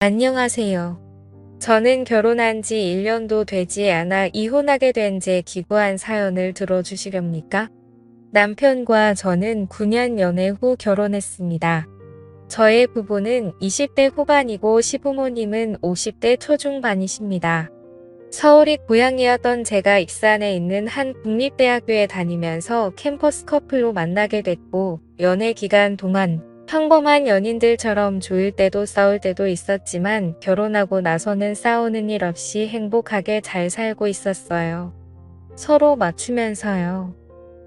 안녕하세요. 저는 결혼한 지 1년도 되지 않아 이혼하게 된 제 기구한 사연을 들어주시렵니까? 남편과 저는 9년 연애 후 결혼했습니다. 저의 부부는 20대 후반이고 시부모님은 50대 초중반이십니다. 서울이 고향이었던 제가 익산에 있는 한 국립대학교에 다니면서 캠퍼스 커플로 만나게 됐고, 연애 기간 동안 평범한 연인들처럼 좋을 때도 싸울 때도 있었지만 결혼하고 나서는 싸우는 일 없이 행복하게 잘 살고 있었어요. 서로 맞추면서요.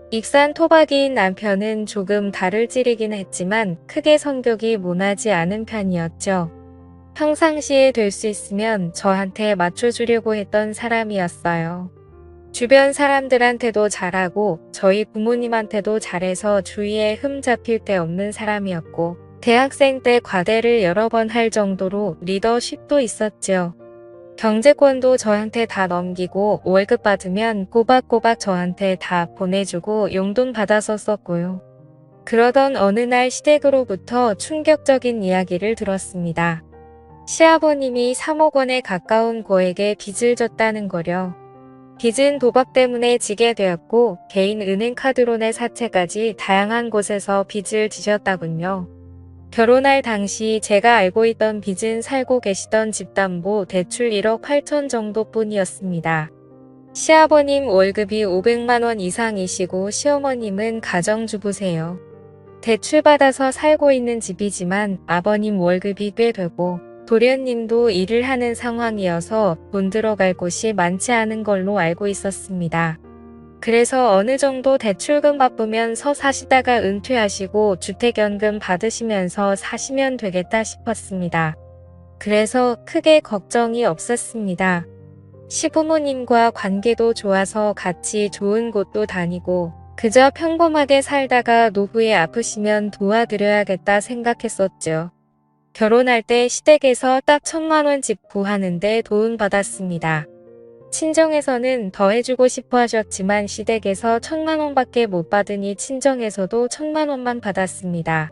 익산 토박이인 남편은 조금 달을 찌르긴 했지만 크게 성격이 모나지 않은 편이었죠. 평상시에 될 수 있으면 저한테 맞춰주려고 했던 사람이었어요. 주변 사람들한테도 잘하고 저희 부모님한테도 잘해서 주위에 흠 잡힐 데 없는 사람이었고, 대학생 때 과대를 여러 번 할 정도로 리더십도 있었죠. 경제권도 저한테 다 넘기고 월급 받으면 꼬박꼬박 저한테 다 보내주고 용돈 받아서 썼고요. 그러던 어느 날 시댁으로부터 충격적인 이야기를 들었습니다. 시아버님이 3억 원에 가까운 고액의 빚을 졌다는 거려. 빚은 도박 때문에 지게 되었고 개인 은행카드로 내 사채까지 다양한 곳에서 빚을 지셨다군요. 결혼할 당시 제가 알고 있던 빚은 살고 계시던 집담보 대출 1억 8천 정도뿐이었습니다. 시아버님 월급이 500만 원 이상이시고 시어머님은 가정주부세요. 대출받아서 살고 있는 집이지만 아버님 월급이 꽤 되고 도련님도 일을 하는 상황이어서 돈 들어갈 곳이 많지 않은 걸로 알고 있었습니다. 그래서 어느 정도 대출금 갚으면서 사시다가 은퇴하시고 주택연금 받으시면서 사시면 되겠다 싶었습니다. 그래서 크게 걱정이 없었습니다. 시부모님과 관계도 좋아서 같이 좋은 곳도 다니고 그저 평범하게 살다가 노후에 아프시면 도와드려야겠다 생각했었죠. 결혼할 때 시댁에서 딱 1,000만 원 집 구하는데 도움받았습니다. 친정에서는 더 해주고 싶어 하셨지만 시댁에서 1,000만 원밖에 못 받으니 친정에서도 1,000만 원만 받았습니다.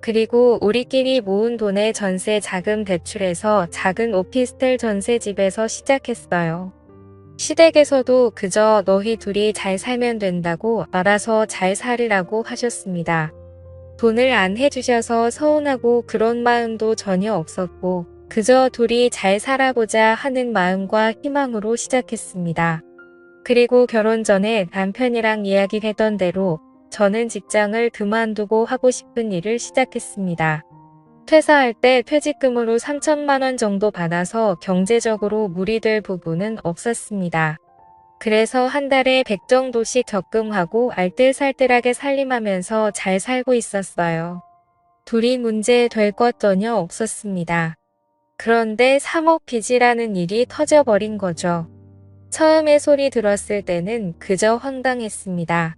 그리고 우리끼리 모은 돈에 전세 자금 대출해서 작은 오피스텔 전세집에서 시작했어요. 시댁에서도 그저 너희 둘이 잘 살면 된다고 알아서 잘 살으라고 하셨습니다. 돈을 안 해주셔서 서운하고 그런 마음도 전혀 없었고 그저 둘이 잘 살아보자 하는 마음과 희망으로 시작했습니다. 그리고 결혼 전에 남편이랑 이야기했던 대로 저는 직장을 그만두고 하고 싶은 일을 시작했습니다. 퇴사할 때 퇴직금으로 3천만 원 정도 받아서 경제적으로 무리될 부분은 없었습니다. 그래서 한 달에 100 정도씩 적금하고 알뜰살뜰하게 살림하면서 잘 살고 있었어요. 둘이 문제 될 것 전혀 없었습니다. 그런데 3억 빚이라는 일이 터져버린 거죠. 처음에 소리 들었을 때는 그저 황당했습니다.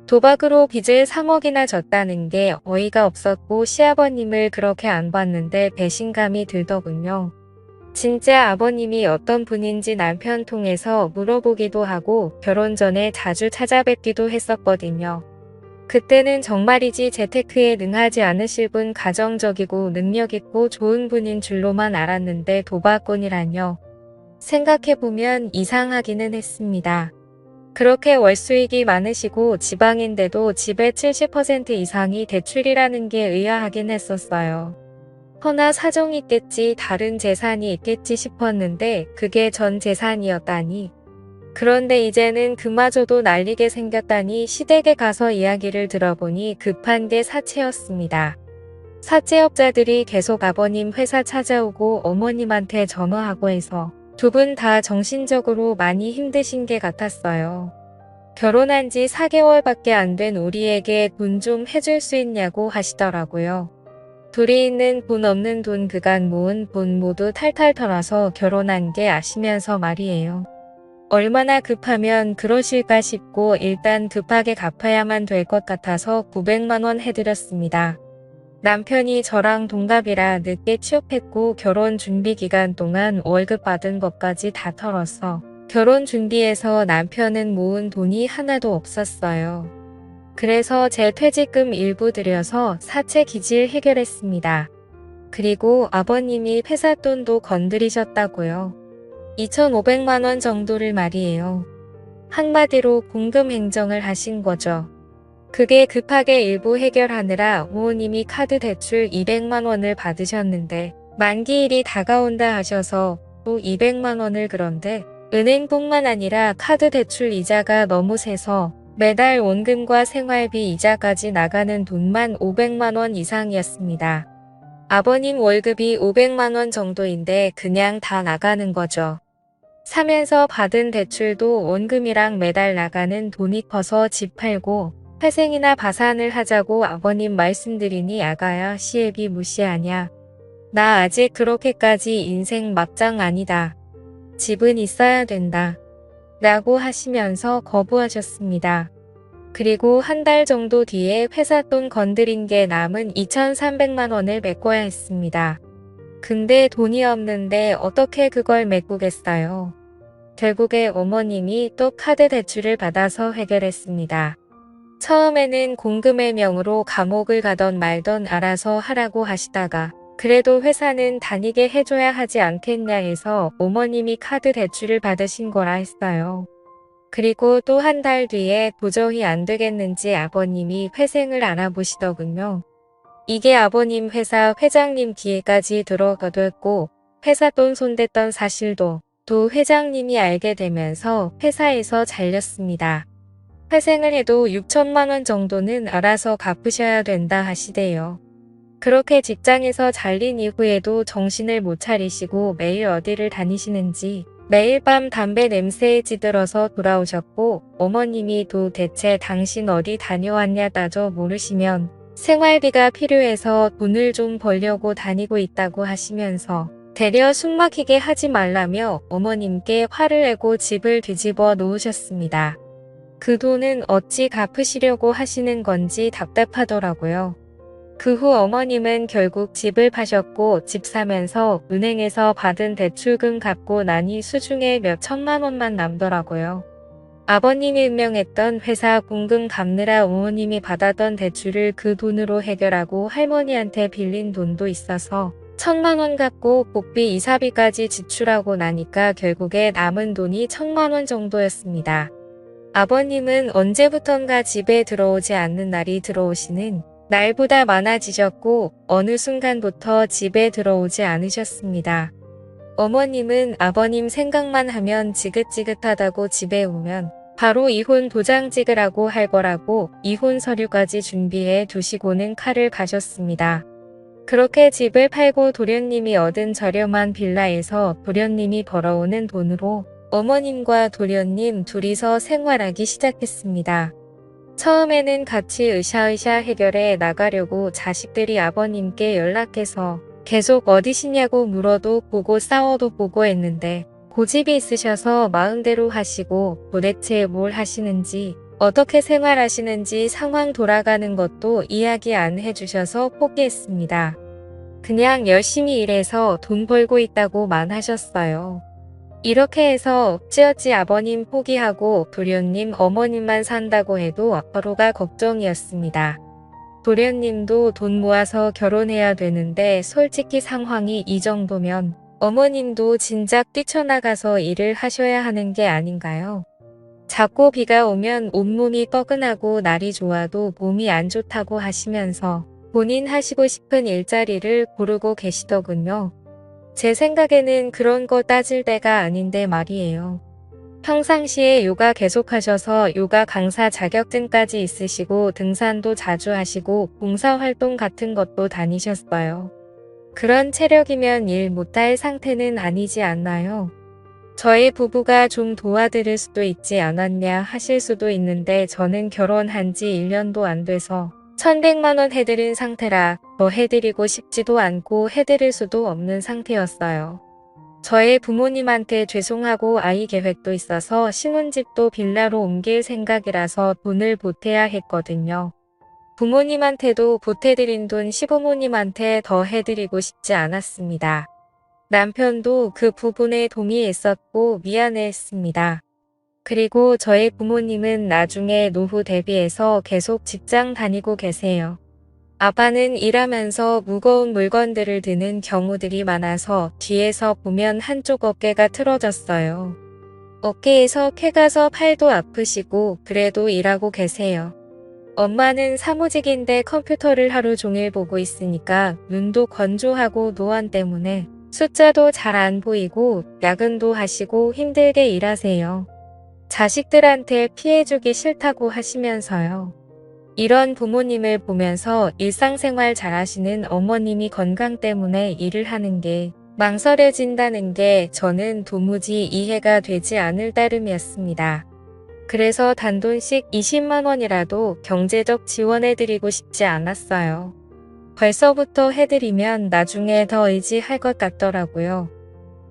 도박으로 빚을 3억이나 졌다는 게 어이가 없었고 시아버님을 그렇게 안 봤는데 배신감이 들더군요. 진짜 아버님이 어떤 분인지 남편 통해서 물어보기도 하고 결혼 전에 자주 찾아뵙기도 했었거든요. 그때는 정말이지 재테크에 능하지 않으실 분 가정적이고 능력있고 좋은 분인 줄로만 알았는데 도박꾼이라뇨. 생각해보면 이상하기는 했습니다. 그렇게 월수익이 많으시고 지방인데도 집의 70% 이상이 대출이라는 게 의아하긴 했었어요. 허나 사정이 있겠지 다른 재산이 있겠지 싶었는데 그게 전 재산이었다니. 그런데 이제는 그마저도 날리게 생겼다니 시댁에 가서 이야기를 들어보니 급한 게 사채였습니다. 사채업자들이 계속 아버님 회사 찾아오고 어머님한테 전화하고 해서 두 분 다 정신적으로 많이 힘드신 게 같았어요. 결혼한 지 4개월밖에 안 된 우리에게 돈 좀 해줄 수 있냐고 하시더라고요. 둘이 있는 돈 없는 돈 그간 모은 돈 모두 탈탈 털어서 결혼한 게 아시면서 말이에요. 얼마나 급하면 그러실까 싶고 일단 급하게 갚아야만 될 것 같아서 900만 원 해드렸습니다. 남편이 저랑 동갑이라 늦게 취업했고 결혼 준비 기간 동안 월급 받은 것까지 다 털어서 결혼 준비해서 남편은 모은 돈이 하나도 없었어요. 그래서 제 퇴직금 일부 들여서 사채 기질 해결했습니다. 그리고 아버님이 회사 돈도 건드리셨다고요. 2,500만 원 정도를 말이에요. 한마디로 공금 행정을 하신 거죠. 그게 급하게 일부 해결하느라 부모님이 카드 대출 200만 원을 받으셨는데 만기일이 다가온다 하셔서 또 200만 원을 그런데 은행뿐만 아니라 카드 대출 이자가 너무 세서 매달 원금과 생활비 이자까지 나가는 돈만 500만 원 이상이었습니다. 아버님 월급이 500만 원 정도인데 그냥 다 나가는 거죠. 사면서 받은 대출도 원금이랑 매달 나가는 돈이 커서 집 팔고 회생이나 파산을 하자고 아버님 말씀드리니 아가야 시애비 무시하냐. 나 아직 그렇게까지 인생 막장 아니다. 집은 있어야 된다. 라고 하시면서 거부하셨습니다. 그리고 한 달 정도 뒤에 회사 돈 건드린 게 남은 2,300만 원을 메꿔야 했습니다. 근데 돈이 없는데 어떻게 그걸 메꾸겠어요. 결국에 어머님이 또 카드 대출을 받아서 해결했습니다. 처음에는 공금의 명으로 감옥을 가던 말던 알아서 하라고 하시다가 그래도 회사는 다니게 해줘야 하지 않겠냐 해서 어머님이 카드 대출을 받으신 거라 했어요. 그리고 또 한 달 뒤에 도저히 안 되겠는지 아버님이 회생을 알아보시더군요. 이게 아버님 회사 회장님 귀에까지 들어가됐고 회사 돈 손댔던 사실도 또 회장님이 알게 되면서 회사에서 잘렸습니다. 회생을 해도 6천만 원 정도는 알아서 갚으셔야 된다 하시대요. 그렇게 직장에서 잘린 이후에도 정신을 못 차리시고 매일 어디를 다니시는지 매일 밤 담배 냄새에 찌들어서 돌아오셨고 어머님이 도대체 당신 어디 다녀왔냐 따져 모르시면 생활비가 필요해서 돈을 좀 벌려고 다니고 있다고 하시면서 되려 숨막히게 하지 말라며 어머님께 화를 내고 집을 뒤집어 놓으셨습니다. 그 돈은 어찌 갚으시려고 하시는 건지 답답하더라고요. 그 후 어머님은 결국 집을 파셨고 집 사면서 은행에서 받은 대출금 갚고 나니 수중에 몇 천만 원만 남더라고요. 아버님이 운명했던 회사 공금 갚느라 어머님이 받았던 대출을 그 돈으로 해결하고 할머니한테 빌린 돈도 있어서 1,000만 원 갚고 복비 이사비까지 지출하고 나니까 결국에 남은 돈이 1,000만 원 정도였습니다. 아버님은 언제부턴가 집에 들어오지 않는 날이 들어오시는 날보다 많아지셨고 어느 순간부터 집에 들어오지 않으셨습니다. 어머님은 아버님 생각만 하면 지긋지긋하다고 집에 오면 바로 이혼 도장 찍으라고 할 거라고 이혼 서류까지 준비해 두시고는 칼을 가셨습니다. 그렇게 집을 팔고 도련님이 얻은 저렴한 빌라에서 도련님이 벌어오는 돈으로 어머님과 도련님 둘이서 생활하기 시작했습니다. 처음에는 같이 으쌰으쌰 해결해 나가려고 자식들이 아버님께 연락해서 계속 어디시냐고 물어도 보고 싸워도 보고 했는데 고집이 있으셔서 마음대로 하시고 도대체 뭘 하시는지 어떻게 생활하시는지 상황 돌아가는 것도 이야기 안 해주셔서 포기했습니다. 그냥 열심히 일해서 돈 벌고 있다고만 하셨어요. 이렇게 해서 어찌어찌 아버님 포기하고 도련님 어머님만 산다고 해도 서로가 걱정이었습니다. 도련님도 돈 모아서 결혼해야 되는데 솔직히 상황이 이 정도면 어머님도 진작 뛰쳐나가서 일을 하셔야 하는 게 아닌가요? 자꾸 비가 오면 온몸이 뻐근하고 날이 좋아도 몸이 안 좋다고 하시면서 본인 하시고 싶은 일자리를 고르고 계시더군요. 제 생각에는 그런 거 따질 때가 아닌데 말이에요. 평상시에 요가 계속하셔서 요가 강사 자격증까지 있으시고 등산도 자주 하시고 봉사활동 같은 것도 다니셨어요. 그런 체력이면 일 못할 상태는 아니지 않나요? 저희 부부가 좀 도와드릴 수도 있지 않았냐 하실 수도 있는데 저는 결혼한 지 1년도 안 돼서 1,100만 원 해드린 상태라 더 해드리고 싶지도 않고 해드릴 수도 없는 상태였어요. 저의 부모님한테 죄송하고 아이 계획도 있어서 신혼집도 빌라로 옮길 생각이라서 돈을 보태야 했거든요. 부모님한테도 보태드린 돈 시부모님한테 더 해드리고 싶지 않았습니다. 남편도 그 부분에 동의했었고 미안해했습니다. 그리고 저희 부모님은 나중에 노후 대비해서 계속 직장 다니고 계세요. 아빠는 일하면서 무거운 물건들을 드는 경우들이 많아서 뒤에서 보면 한쪽 어깨가 틀어졌어요. 어깨에서 쾌가서 팔도 아프시고 그래도 일하고 계세요. 엄마는 사무직인데 컴퓨터를 하루 종일 보고 있으니까 눈도 건조하고 노안 때문에 숫자도 잘 안 보이고 야근도 하시고 힘들게 일하세요. 자식들한테 피해주기 싫다고 하시면서요. 이런 부모님을 보면서 일상생활 잘하시는 어머님이 건강 때문에 일을 하는 게 망설여진다는 게 저는 도무지 이해가 되지 않을 따름이었습니다. 그래서 단돈씩 20만 원이라도 경제적 지원해드리고 싶지 않았어요. 벌써부터 해드리면 나중에 더 의지할 것 같더라고요.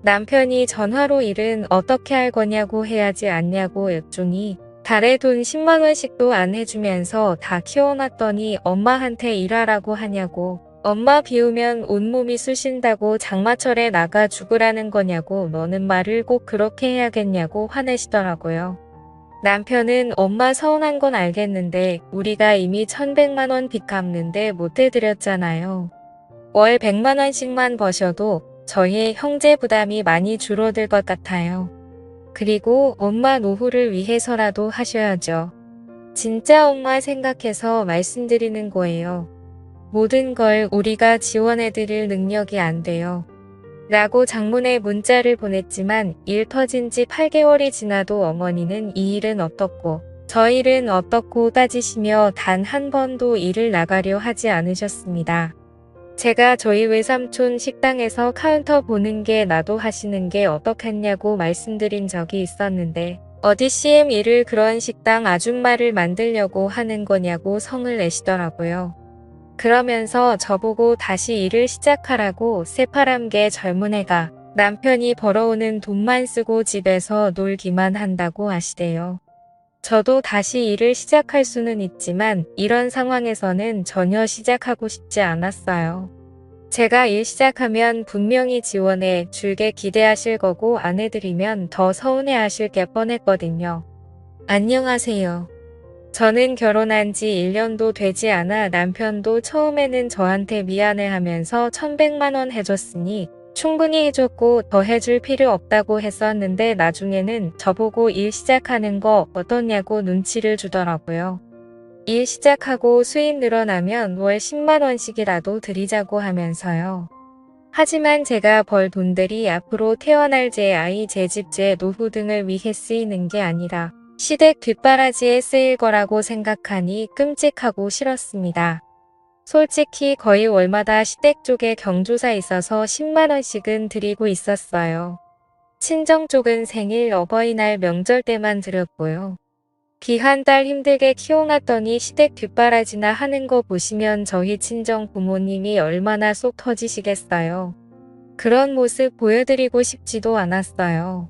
남편이 전화로 일은 어떻게 할 거냐고 해야지 않냐고 여쭈니 달에 돈 10만 원씩도 안 해주면서 다 키워놨더니 엄마한테 일하라고 하냐고, 엄마 비우면 온몸이 쑤신다고 장마철에 나가 죽으라는 거냐고, 너는 말을 꼭 그렇게 해야겠냐고 화내시더라고요. 남편은 엄마 서운한 건 알겠는데 우리가 이미 1100만 원 빚 갚는데 못 해드렸잖아요. 월 100만 원씩만 버셔도 저희의 형제 부담이 많이 줄어들 것 같아요. 그리고 엄마 노후를 위해서라도 하셔야죠. 진짜 엄마 생각해서 말씀드리는 거예요. 모든 걸 우리가 지원해드릴 능력이 안 돼요. 라고 장문의 문자를 보냈지만 일 터진 지 8개월이 지나도 어머니는 이 일은 어떻고 저 일은 어떻고 따지시며 단 한 번도 일을 나가려 하지 않으셨습니다. 제가 저희 외삼촌 식당에서 카운터 보는 게 나도 하시는 게 어떻겠냐고 말씀드린 적이 있었는데 어디 CM 일을 그런 식당 아줌마를 만들려고 하는 거냐고 성을 내시더라고요. 그러면서 저보고 다시 일을 시작하라고 새파람개 젊은 애가 남편이 벌어오는 돈만 쓰고 집에서 놀기만 한다고 하시대요. 저도 다시 일을 시작할 수는 있지만 이런 상황에서는 전혀 시작하고 싶지 않았어요. 제가 일 시작하면 분명히 지원해 줄게 기대하실 거고 안 해드리면 더 서운해 하실 게 뻔했거든요. 안녕하세요. 저는 결혼한 지 1년도 되지 않아 남편도 처음에는 저한테 미안해하면서 1100만 원 해줬으니 충분히 해줬고 더 해줄 필요 없다고 했었는데 나중에는 저보고 일 시작하는 거 어떠냐고 눈치를 주더라고요. 일 시작하고 수입 늘어나면 월 10만 원씩이라도 드리자고 하면서요. 하지만 제가 벌 돈들이 앞으로 태어날 제 아이, 제 집, 제 노후 등을 위해 쓰이는 게 아니라 시댁 뒷바라지에 쓰일 거라고 생각하니 끔찍하고 싫었습니다. 솔직히 거의 월마다 시댁 쪽에 경조사 있어서 10만 원씩은 드리고 있었어요. 친정 쪽은 생일, 어버이날, 명절 때만 드렸고요. 귀한 딸 힘들게 키워놨더니 시댁 뒷바라지나 하는 거 보시면 저희 친정 부모님이 얼마나 속 터지시겠어요. 그런 모습 보여드리고 싶지도 않았어요.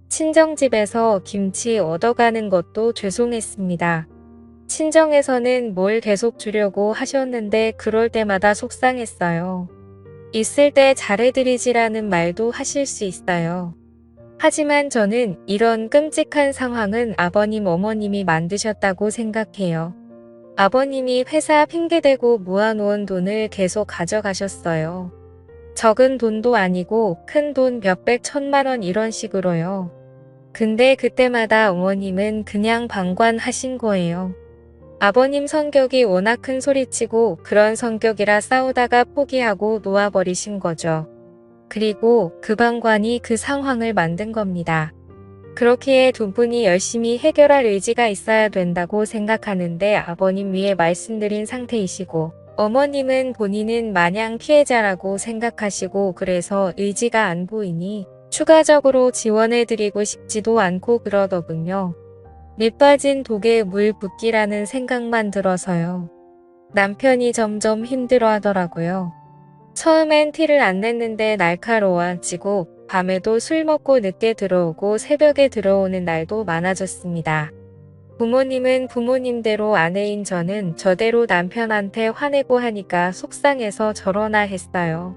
친정집에서 김치 얻어가는 것도 죄송했습니다. 친정에서는 뭘 계속 주려고 하셨는데 그럴 때마다 속상했어요. 있을 때 잘해드리지라는 말도 하실 수 있어요. 하지만 저는 이런 끔찍한 상황은 아버님 어머님이 만드셨다고 생각해요. 아버님이 회사 핑계대고 모아놓은 돈을 계속 가져가셨어요. 적은 돈도 아니고 큰 돈 몇백 천만 원 이런 식으로요. 근데 그때마다 어머님은 그냥 방관하신 거예요. 아버님 성격이 워낙 큰 소리치고 그런 성격이라 싸우다가 포기하고 놓아버리신 거죠. 그리고 그 방관이 그 상황을 만든 겁니다. 그렇기에 두 분이 열심히 해결할 의지가 있어야 된다고 생각하는데 아버님 위에 말씀드린 상태이시고 어머님은 본인은 마냥 피해자라고 생각하시고 그래서 의지가 안 보이니 추가적으로 지원해드리고 싶지도 않고 그러더군요. 밑 빠진 독에 물 붓기라는 생각만 들어서요. 남편이 점점 힘들어하더라고요. 처음엔 티를 안 냈는데 날카로워지고 밤에도 술 먹고 늦게 들어오고 새벽에 들어오는 날도 많아졌습니다. 부모님은 부모님대로 아내인 저는 저대로 남편한테 화내고 하니까 속상해서 저러나 했어요.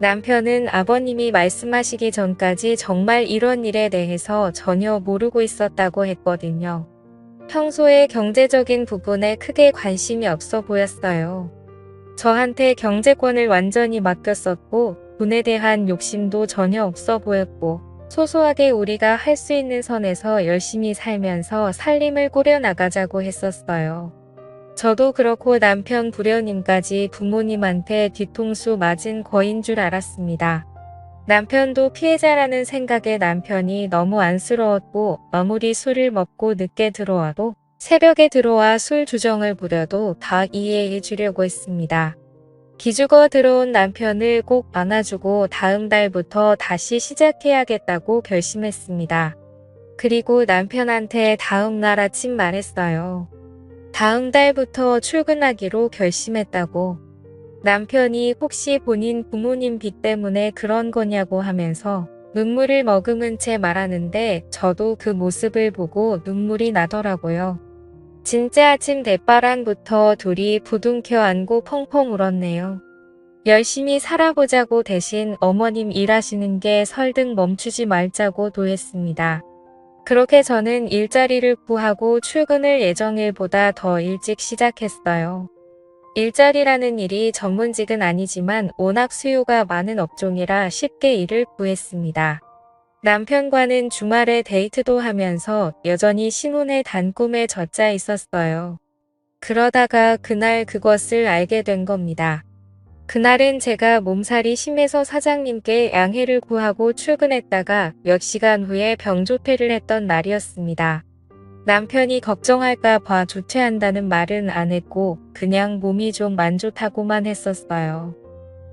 남편은 아버님이 말씀하시기 전까지 정말 이런 일에 대해서 전혀 모르고 있었다고 했거든요. 평소에 경제적인 부분에 크게 관심이 없어 보였어요. 저한테 경제권을 완전히 맡겼었고 돈에 대한 욕심도 전혀 없어 보였고 소소하게 우리가 할 수 있는 선에서 열심히 살면서 살림을 꾸려나가자고 했었어요. 저도 그렇고 남편 부려님까지 부모님한테 뒤통수 맞은 거인 줄 알았습니다. 남편도 피해자라는 생각에 남편이 너무 안쓰러웠고 아무리 술을 먹고 늦게 들어와도 새벽에 들어와 술 주정을 부려도 다 이해해 주려고 했습니다. 기죽어 들어온 남편을 꼭 안아주고 다음 달부터 다시 시작해야겠다고 결심했습니다. 그리고 남편한테 다음 날 아침 말했어요. 다음 달부터 출근하기로 결심했다고. 남편이 혹시 본인 부모님 빚 때문에 그런 거냐고 하면서 눈물을 머금은 채 말하는데 저도 그 모습을 보고 눈물이 나더라고요. 진짜 아침 대바람부터 둘이 부둥켜 안고 펑펑 울었네요. 열심히 살아보자고 대신 어머님 일하시는 게 설득 멈추지 말자고 도했습니다. 그렇게 저는 일자리를 구하고 출근을 예정일보다 더 일찍 시작했어요. 일자리라는 일이 전문직은 아니지만 워낙 수요가 많은 업종이라 쉽게 일을 구했습니다. 남편과는 주말에 데이트도 하면서 여전히 신혼의 단꿈에 젖자 있었어요. 그러다가 그날 그것을 알게 된 겁니다. 그날은 제가 몸살이 심해서 사장님께 양해를 구하고 출근했다가 몇 시간 후에 병조퇴를 했던 날이었습니다. 남편이 걱정할까 봐 조퇴한다는 말은 안 했고 그냥 몸이 좀 안 좋다고만 했었어요.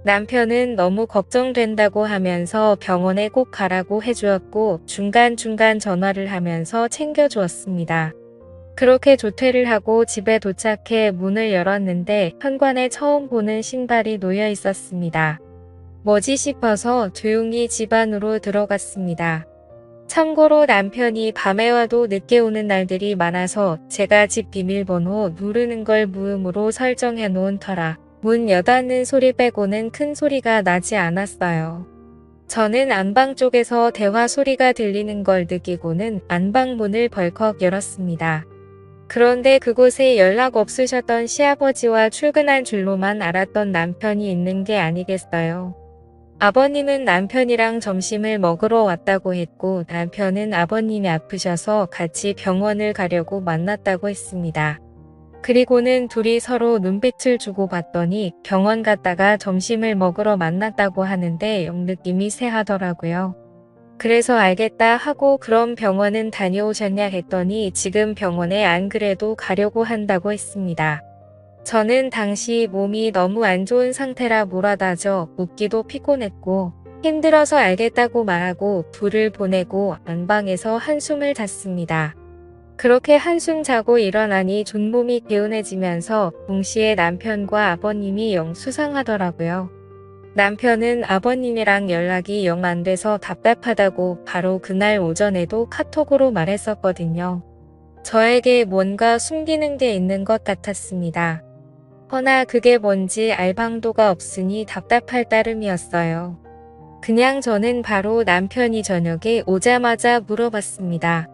남편은 너무 걱정된다고 하면서 병원에 꼭 가라고 해주었고 중간중간 전화를 하면서 챙겨주었습니다. 그렇게 조퇴를 하고 집에 도착해 문을 열었는데 현관에 처음 보는 신발이 놓여 있었습니다. 뭐지 싶어서 조용히 집 안으로 들어갔습니다. 참고로 남편이 밤에 와도 늦게 오는 날들이 많아서 제가 집 비밀번호 누르는 걸 무음으로 설정해 놓은 터라 문 여닫는 소리 빼고는 큰 소리가 나지 않았어요. 저는 안방 쪽에서 대화 소리가 들리는 걸 느끼고는 안방 문을 벌컥 열었습니다. 그런데 그곳에 연락 없으셨던 시아버지와 출근한 줄로만 알았던 남편이 있는 게 아니겠어요. 아버님은 남편이랑 점심을 먹으러 왔다고 했고 남편은 아버님이 아프셔서 같이 병원을 가려고 만났다고 했습니다. 그리고는 둘이 서로 눈빛을 주고받더니 병원 갔다가 점심을 먹으러 만났다고 하는데 영 느낌이 쎄하더라고요. 그래서 알겠다 하고 그럼 병원은 다녀오셨냐 했더니 지금 병원에 안 그래도 가려고 한다고 했습니다. 저는 당시 몸이 너무 안 좋은 상태라 몰아다져 묻기도 피곤했고 힘들어서 알겠다고 말하고 불을 보내고 안방에서 한숨을 잤습니다. 그렇게 한숨 자고 일어나니 존몸이 개운해지면서 동시에 남편과 아버님이 영 수상하더라고요. 남편은 아버님이랑 연락이 영 안 돼서 답답하다고 바로 그날 오전에도 카톡으로 말했었거든요. 저에게 뭔가 숨기는 게 있는 것 같았습니다. 허나 그게 뭔지 알 방도가 없으니 답답할 따름이었어요. 그냥 저는 바로 남편이 저녁에 오자마자 물어봤습니다.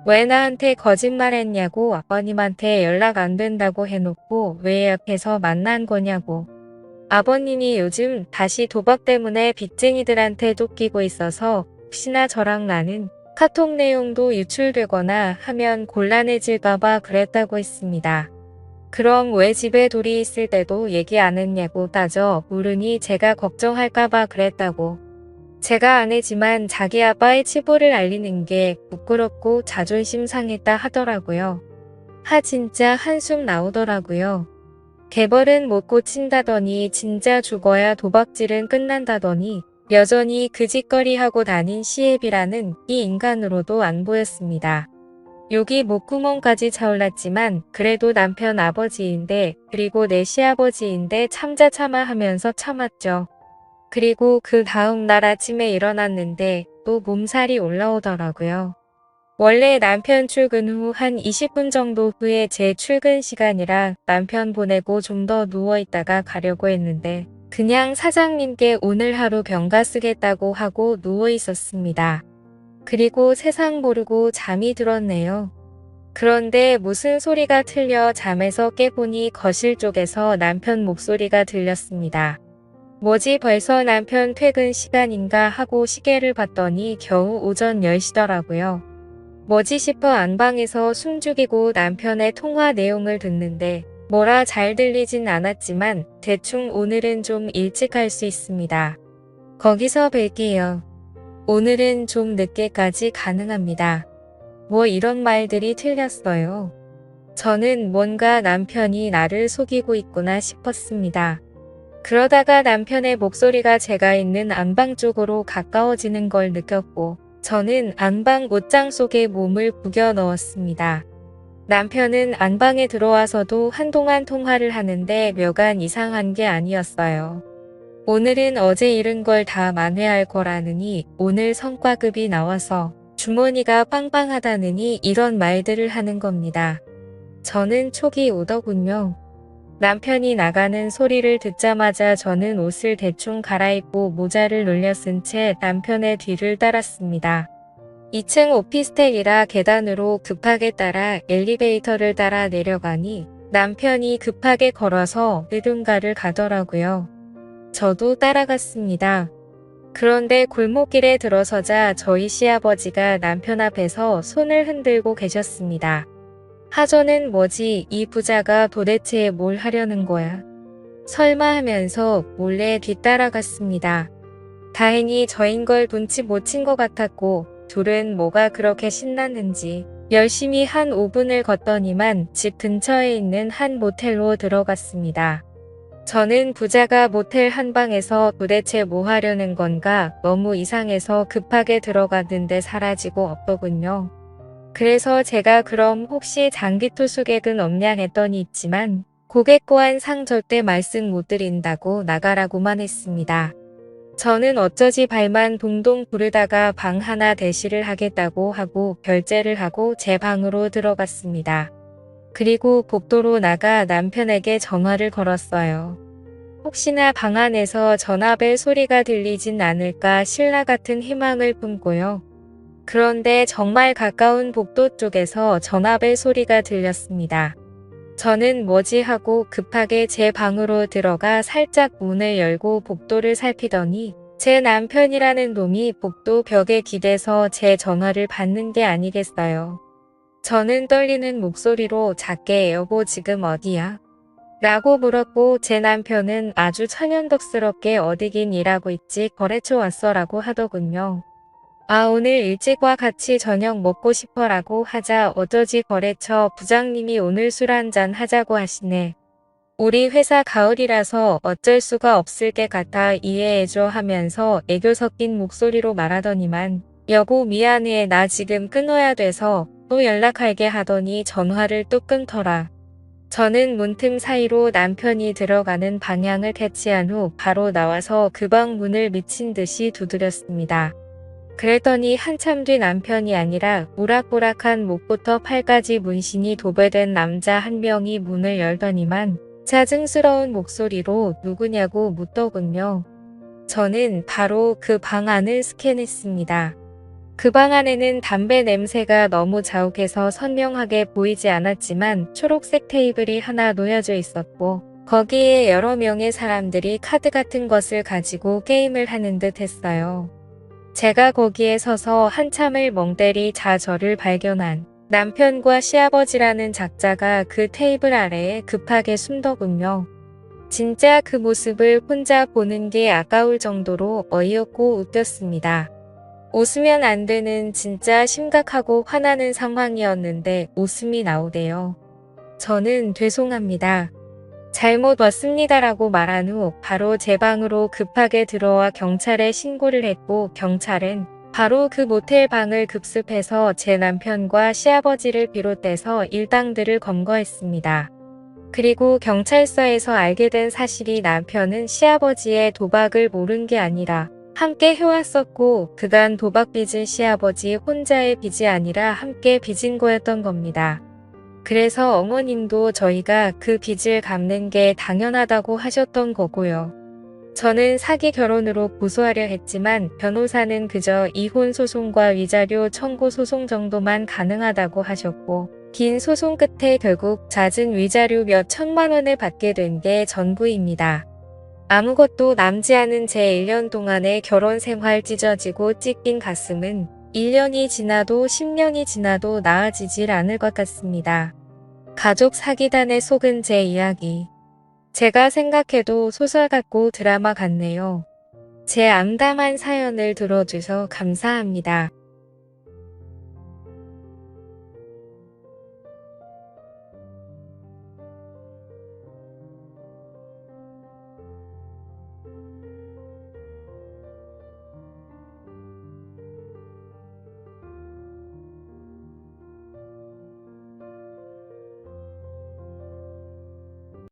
왜 나한테 거짓말했냐고 아버님한테 연락 안 된다고 해놓고 왜 예약해서 만난 거냐고. 아버님이 요즘 다시 도박 때문에 빚쟁이들한테 쫓기고 있어서 혹시나 저랑 나는 카톡 내용도 유출되거나 하면 곤란해질까봐 그랬다고 했습니다. 그럼 왜 집에 둘이 있을 때도 얘기 안 했냐고 따져 물으니 제가 걱정할까봐 그랬다고. 제가 아내지만 자기 아빠의 치부를 알리는 게 부끄럽고 자존심 상했다 하더라고요. 진짜 한숨 나오더라고요. 개벌은 못 고친다더니 진짜 죽어야 도박질은 끝난다더니 여전히 그 짓거리 하고 다닌 시애비라는 이 인간으로도 안 보였습니다. 욕이 목구멍까지 차올랐지만 그래도 남편 아버지인데 그리고 내 시아버지인데 참자 하면서 참았죠. 그리고 그 다음 날 아침에 일어났는데 또 몸살이 올라오더라고요. 원래 남편 출근 후 한 20분 정도 후에 제 출근 시간이라 남편 보내고 좀 더 누워있다가 가려고 했는데 그냥 사장님께 오늘 하루 병가 쓰겠다고 하고 누워있었습니다. 그리고 세상 모르고 잠이 들었네요. 그런데 무슨 소리가 틀려 잠에서 깨보니 거실 쪽에서 남편 목소리가 들렸습니다. 뭐지 벌써 남편 퇴근 시간인가 하고 시계를 봤더니 겨우 오전 10시더라고요. 뭐지 싶어 안방에서 숨죽이고 남편의 통화 내용을 듣는데 뭐라 잘 들리진 않았지만 대충 오늘은 좀 일찍 할 수 있습니다. 거기서 뵐게요. 오늘은 좀 늦게까지 가능합니다. 뭐 이런 말들이 틀렸어요. 저는 뭔가 남편이 나를 속이고 있구나 싶었습니다. 그러다가 남편의 목소리가 제가 있는 안방 쪽으로 가까워지는 걸 느꼈고 저는 안방 옷장 속에 몸을 구겨 넣었습니다. 남편은 안방에 들어와서도 한동안 통화를 하는데 묘간 이상한 게 아니었어요. 오늘은 어제 잃은 걸 다 만회할 거라느니 오늘 성과급이 나와서 주머니가 빵빵하다느니 이런 말들을 하는 겁니다. 저는 촉이 오더군요. 남편이 나가는 소리를 듣자마자 저는 옷을 대충 갈아입고 모자를 놀려 쓴 채 남편의 뒤를 따랐습니다. 2층 오피스텔이라 계단으로 급하게 따라 엘리베이터를 따라 내려가니 남편이 급하게 걸어서 어딘가를 가더라고요. 저도 따라갔습니다. 그런데 골목길에 들어서자 저희 시아버지가 남편 앞에서 손을 흔들고 계셨습니다. 하저는 뭐지 이 부자가 도대체 뭘 하려는 거야? 설마 하면서 몰래 뒤따라갔습니다. 다행히 저인 걸 눈치 못 챈 것 같았고 둘은 뭐가 그렇게 신났는지 열심히 한 5분을 걷더니만 집 근처에 있는 한 모텔로 들어갔습니다. 저는 부자가 모텔 한 방에서 도대체 뭐 하려는 건가 너무 이상해서 급하게 들어갔는데 사라지고 없더군요. 그래서 제가 그럼 혹시 장기 투숙액은 없냐 했더니 있지만 고객 고한 상 절대 말씀 못 드린다고 나가라고만 했습니다. 저는 어쩌지 발만 동동 구르다가 방 하나 대시를 하겠다고 하고 결제를 하고 제 방으로 들어갔습니다. 그리고 복도로 나가 남편에게 전화를 걸었어요. 혹시나 방 안에서 전화벨 소리가 들리진 않을까 신라 같은 희망을 품고요. 그런데 정말 가까운 복도 쪽에서 전화벨 소리가 들렸습니다. 저는 뭐지 하고 급하게 제 방으로 들어가 살짝 문을 열고 복도를 살피더니 제 남편이라는 놈이 복도 벽에 기대서 제 전화를 받는 게 아니겠어요. 저는 떨리는 목소리로 작게 여보 지금 어디야? 라고 물었고 제 남편은 아주 천연덕스럽게 어디긴 일하고 있지 거래처 왔어 라고 하더군요. 아 오늘 일찍과 같이 저녁 먹고 싶어 라고 하자 어쩌지 거래처 부장님이 오늘 술 한잔 하자고 하시네. 우리 회사 가을이라서 어쩔 수가 없을 게 같아 이해해줘 하면서 애교 섞인 목소리로 말하더니만 여보 미안해 나 지금 끊어야 돼서 또 연락할게 하더니 전화를 또 끊더라. 저는 문틈 사이로 남편이 들어가는 방향을 캐치한 후 바로 나와서 그 방 문을 미친 듯이 두드렸습니다. 그랬더니 한참 뒤 남편이 아니라 우락부락한 목부터 팔까지 문신이 도배된 남자 한 명이 문을 열더니만 짜증스러운 목소리로 누구냐고 묻더군요. 저는 바로 그 방 안을 스캔했습니다. 그 방 안에는 담배 냄새가 너무 자욱해서 선명하게 보이지 않았지만 초록색 테이블이 하나 놓여져 있었고 거기에 여러 명의 사람들이 카드 같은 것을 가지고 게임을 하는 듯 했어요. 제가 거기에 서서 한참을 멍때리 자 저를 발견한 남편과 시아버지라는 작자가 그 테이블 아래에 급하게 숨더군요. 진짜 그 모습을 혼자 보는 게 아까울 정도로 어이없고 웃겼습니다. 웃으면 안 되는 진짜 심각하고 화나는 상황이었는데 웃음이 나오대요. 저는 죄송합니다. 잘못 왔습니다라고 말한 후 바로 제 방으로 급하게 들어와 경찰에 신고를 했고 경찰은 바로 그 모텔 방을 급습해서 제 남편과 시아버지를 비롯해서 일당들을 검거했습니다. 그리고 경찰서에서 알게 된 사실이 남편은 시아버지의 도박을 모른 게 아니라 함께 해왔었고 그간 도박 빚은 시아버지 혼자의 빚이 아니라 함께 빚은 거였던 겁니다. 그래서 어머님도 저희가 그 빚을 갚는 게 당연하다고 하셨던 거고요. 저는 사기 결혼으로 고소하려 했지만 변호사는 그저 이혼 소송과 위자료 청구 소송 정도만 가능하다고 하셨고 긴 소송 끝에 결국 잦은 위자료 몇 천만 원을 받게 된 게 전부입니다. 아무것도 남지 않은 제 1년 동안의 결혼 생활 찢어지고 찢긴 가슴은 1년이 지나도 10년이 지나도 나아지질 않을 것 같습니다. 가족 사기단에 속은 제 이야기. 제가 생각해도 소설 같고 드라마 같네요. 제 암담한 사연을 들어주셔서 감사합니다.